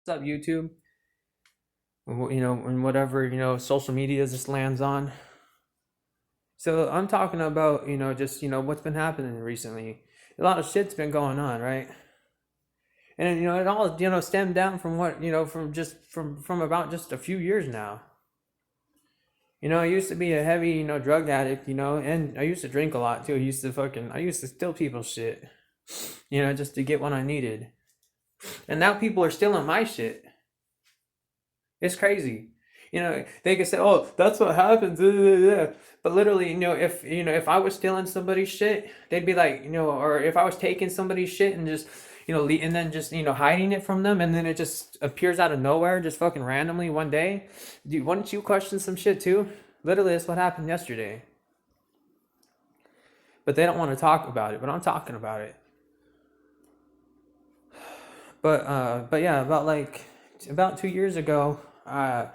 What's up, YouTube? And whatever, social media just lands on. So I'm talking about, just, what's been happening recently. A lot of shit's been going on, right? And, it all, stemmed down from what, from about just a few years now. I used to be a heavy, drug addict, and I used to drink a lot too. I used to steal people's shit, just to get what I needed. And now people are stealing my shit. It's crazy. They can say, "Oh, that's what happens." But literally, if I was stealing somebody's shit, they'd be like, or if I was taking somebody's shit and just, and then just, hiding it from them, and then it just appears out of nowhere, just fucking randomly one day. Dude, wouldn't you question some shit too? Literally, that's what happened yesterday. But they don't want to talk about it. But I'm talking about it. But yeah, about 2 years ago, I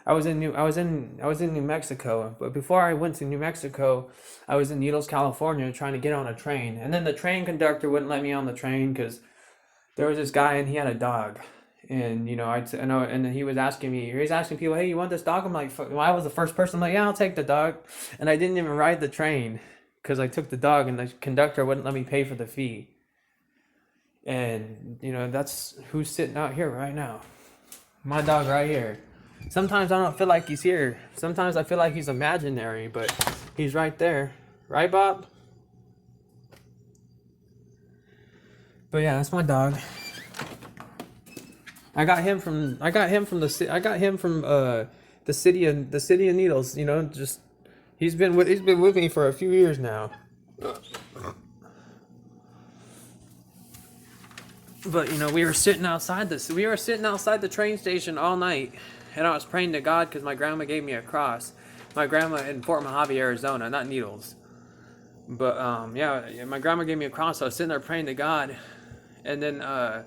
was in New Mexico. But before I went to New Mexico, I was in Needles, California, trying to get on a train. And then the train conductor wouldn't let me on the train because there was this guy and he had a dog. And I know, and he was asking me, he was asking people, "Hey, you want this dog?" I'm like, well, I was the first person. I'm like, "Yeah, I'll take the dog," and I didn't even ride the train because I took the dog, and the conductor wouldn't let me pay for the fee. And that's who's sitting out here right now. My dog right here. Sometimes I don't feel like he's here. Sometimes I feel like he's imaginary, but he's right there. Right, Bob? But yeah, that's my dog. I got him from the city of Needles, just he's been with me for a few years now. But we were sitting outside the train station all night, and I was praying to God because my grandma gave me a cross. My grandma in Fort Mojave, Arizona, not Needles. But yeah, my grandma gave me a cross. So I was sitting there praying to God, and then I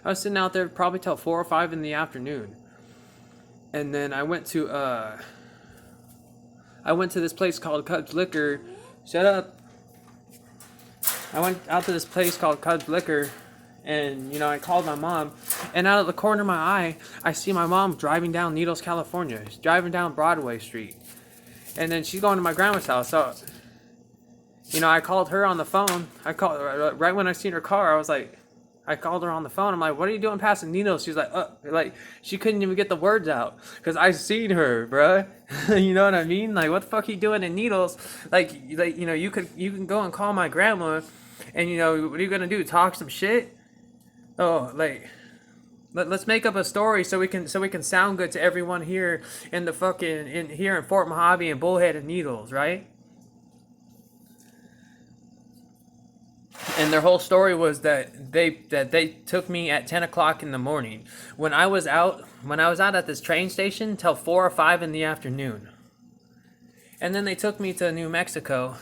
was sitting out there probably till 4 or 5 in the afternoon, and then I went to this place called Cubs Liquor. Shut up. I went out to this place called Cubs Liquor, and I called my mom, and out of the corner of my eye, I see my mom driving down Needles, California. She's driving down Broadway Street, and then she's going to my grandma's house. So, I called her on the phone. I called right when I seen her car. I called her on the phone. I'm like, "What are you doing passing Needles?" She's like she couldn't even get the words out because I seen her, bruh. You know what I mean? Like, what the fuck are you doing in Needles? You can go and call my grandma, and what are you gonna do? Talk some shit? Oh, let's make up a story so we can sound good to everyone here in the fucking in here in Fort Mojave and Bullhead and Needles, right? And their whole story was that they took me at 10 o'clock in the morning when I was out at this train station till 4 or 5 in the afternoon, and then they took me to New Mexico,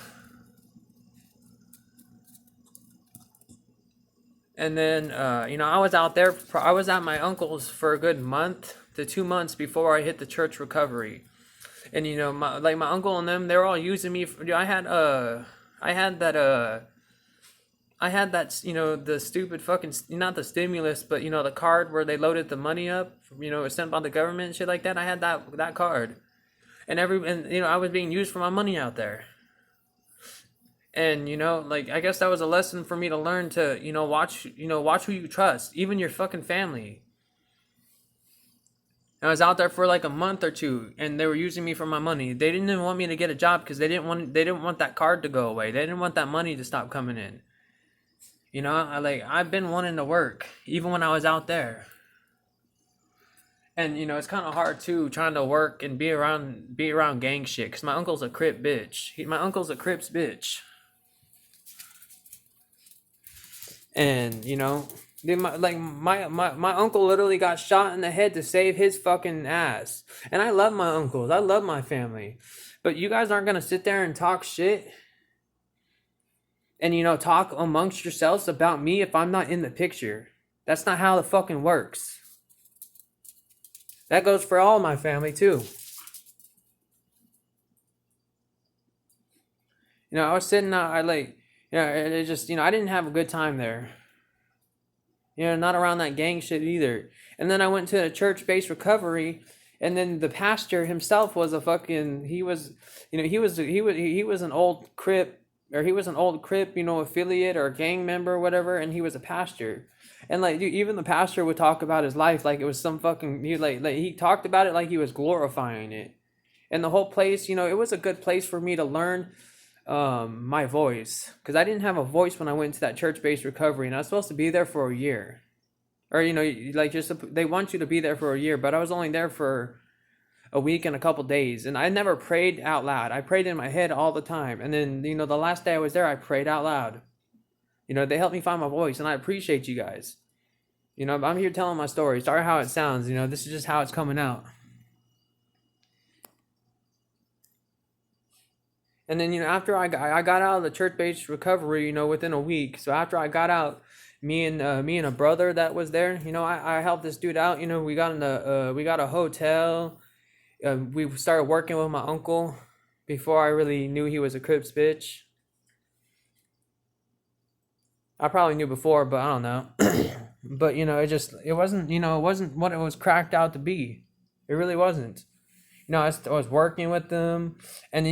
and then I was out there. I was at my uncle's for a good month to 2 months before I hit the church recovery, and my uncle and them, they're all using me. I had that the stupid fucking, not the stimulus, but the card where they loaded the money up, it was sent by the government and shit like that. I had that card, and I was being used for my money out there. And I guess that was a lesson for me to learn to watch who you trust, even your fucking family. I was out there for like a month or two, and they were using me for my money. They didn't even want me to get a job because they didn't want that card to go away. They didn't want that money to stop coming in. I've been wanting to work even when I was out there. And it's kind of hard too trying to work and be around gang shit cuz my uncle's a Crip bitch. My uncle's a Crips bitch. And my uncle literally got shot in the head to save his fucking ass. And I love my uncles. I love my family. But you guys aren't going to sit there and talk shit and talk amongst yourselves about me if I'm not in the picture. That's not how it fucking works. That goes for all my family too. I was sitting out, it just, I didn't have a good time there. Not around that gang shit either. And then I went to a church-based recovery, and then the pastor himself was a fucking he was, he was an old Crip, or he was an old Crip, affiliate or gang member or whatever, and he was a pastor. And like, dude, even the pastor would talk about his life like it was some fucking like he talked about it like he was glorifying it. And the whole place, it was a good place for me to learn my voice, because I didn't have a voice when I went to that church-based recovery, and I was supposed to be there for a year, or like just they want you to be there for a year, but I was only there for a week and a couple days, and I never prayed out loud. I prayed in my head all the time, and then the last day I was there, I prayed out loud. They helped me find my voice, and I appreciate you guys. I'm here telling my story. Sorry how it sounds. This is just how it's coming out. And then, after I got out of the church-based recovery, within a week. So after I got out, me and a brother that was there, I helped this dude out. We got we got a hotel. We started working with my uncle before I really knew he was a Crips bitch. I probably knew before, but I don't know. But it wasn't what it was cracked out to be. It really wasn't. I was working with them, and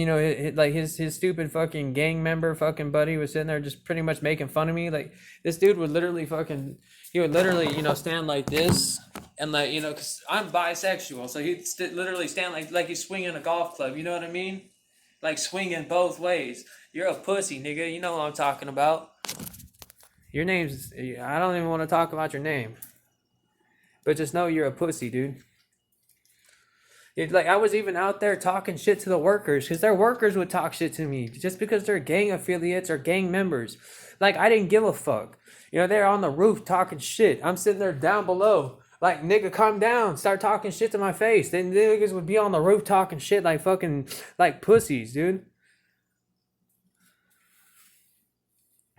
like his stupid fucking gang member fucking buddy was sitting there just pretty much making fun of me. Like, this dude would literally stand like this, and like, because I'm bisexual, so he'd literally stand like he's swinging a golf club. You know what I mean? Like, swinging both ways. You're a pussy, nigga. You know what I'm talking about. Your name's, I don't even want to talk about your name, but just know you're a pussy, dude. Like, I was even out there talking shit to the workers, because their workers would talk shit to me just because they're gang affiliates or gang members. Like, I didn't give a fuck. They're on the roof talking shit. I'm sitting there down below. Like, nigga, calm down. Start talking shit to my face. Then the niggas would be on the roof talking shit like fucking, like pussies, dude.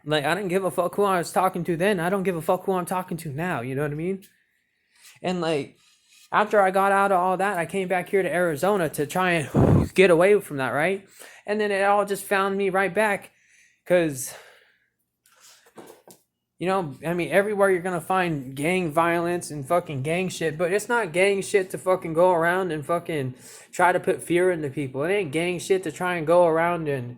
Like, I didn't give a fuck who I was talking to then. I don't give a fuck who I'm talking to now. You know what I mean? And like, after I got out of all that, I came back here to Arizona to try and get away from that, right? And then it all just found me right back, because, everywhere you're going to find gang violence and fucking gang shit, but it's not gang shit to fucking go around and fucking try to put fear into people. It ain't gang shit to try and go around and,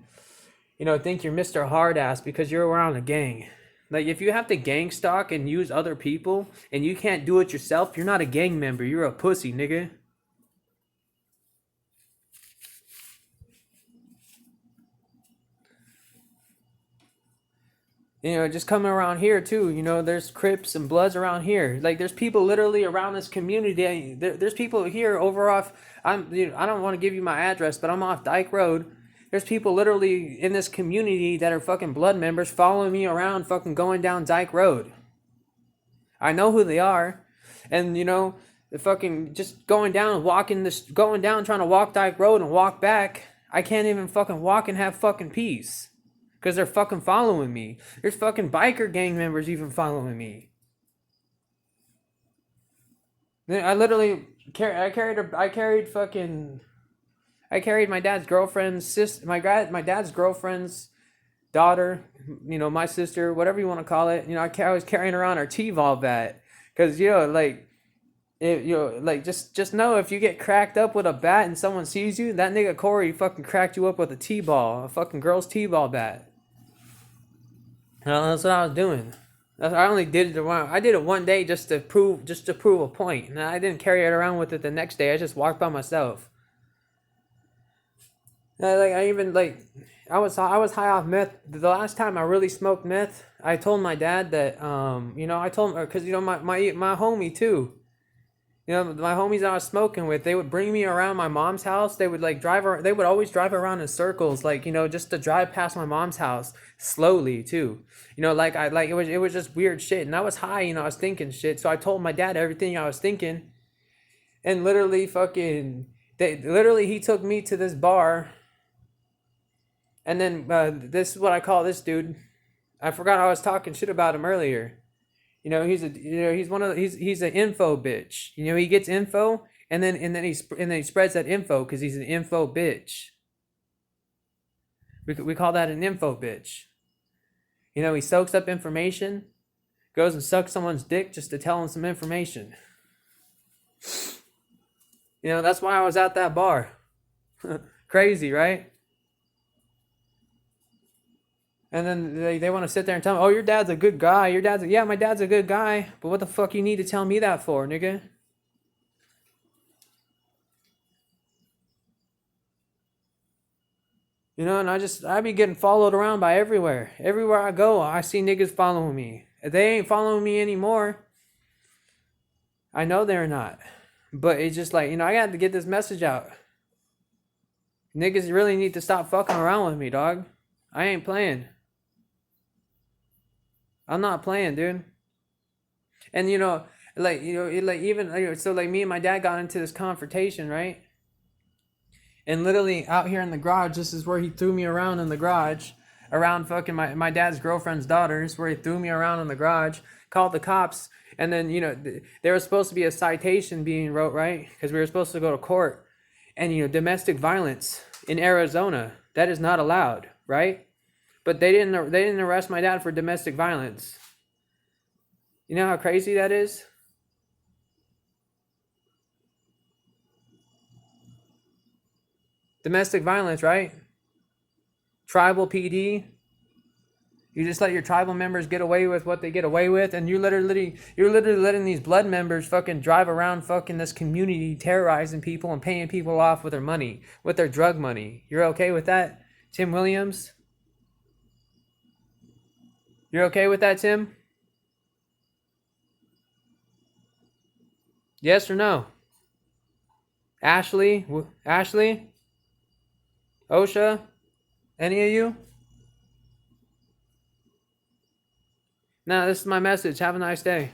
think you're Mr. Hardass because you're around a gang. Like, if you have to gang stalk and use other people and you can't do it yourself, you're not a gang member. You're a pussy, nigga. Just coming around here too, there's Crips and Bloods around here. Like, there's people literally around this community. There's people here over off, I don't want to give you my address, but I'm off Dyke Road. There's people literally in this community that are fucking Blood members following me around fucking going down Dyke Road. I know who they are. And, the fucking just going down trying to walk Dyke Road and walk back. I can't even fucking walk and have fucking peace, because they're fucking following me. There's fucking biker gang members even following me. I literally I carried my dad's girlfriend's sister, my dad's girlfriend's daughter, my sister, whatever you want to call it. I was carrying around our T-ball bat, because just know, if you get cracked up with a bat and someone sees you, that nigga Corey fucking cracked you up with a T-ball, a fucking girl's T-ball bat. That's what I was doing. I only did it I did it one day just to prove a point, and I didn't carry it around with it the next day. I just walked by myself. I was high off meth. The last time I really smoked meth, I told my dad that I told him, because my homie too. My homies that I was smoking with, they would bring me around my mom's house. They would they would always drive around in circles, just to drive past my mom's house slowly too. It was just weird shit. And I was high, I was thinking shit. So I told my dad everything I was thinking. And literally he took me to this bar. And then this is what I call this dude. I forgot I was talking shit about him earlier. He's an info bitch. He gets info, and then he spreads that info because he's an info bitch. We call that an info bitch. He soaks up information, Goes and sucks someone's dick just to tell them some information. You know, that's why I was at that bar. Crazy, right? And then they want to sit there and tell me, oh, your dad's a good guy. Yeah, my dad's a good guy. But what the fuck you need to tell me that for, nigga? You know, and I be getting followed around by everywhere. Everywhere I go, I see niggas following me. If they ain't following me anymore, I know they're not. But it's just like, you know, I got to get this message out. Niggas really need to stop fucking around with me, dog. I ain't playing. I'm not playing, dude. And you know, like even so, like me and my dad got into this confrontation, right? And literally out here in the garage, this is where he threw me around in the garage, around fucking my dad's girlfriend's daughters, where he threw me around in the garage, called the cops, and then you know there was supposed to be a citation being wrote, right? Because we were supposed to go to court, and you know domestic violence in Arizona, that is not allowed, right? But they didn't arrest my dad for domestic violence. You know how crazy that is? Domestic violence, right? Tribal PD. You just let your tribal members get away with what they get away with, and you're literally letting these blood members fucking drive around fucking this community, terrorizing people and paying people off with their money, with their drug money. You're okay with that, Tim Williams? You're okay with that, Tim? Yes or no? Ashley? OSHA? Any of you? Now, this is my message. Have a nice day.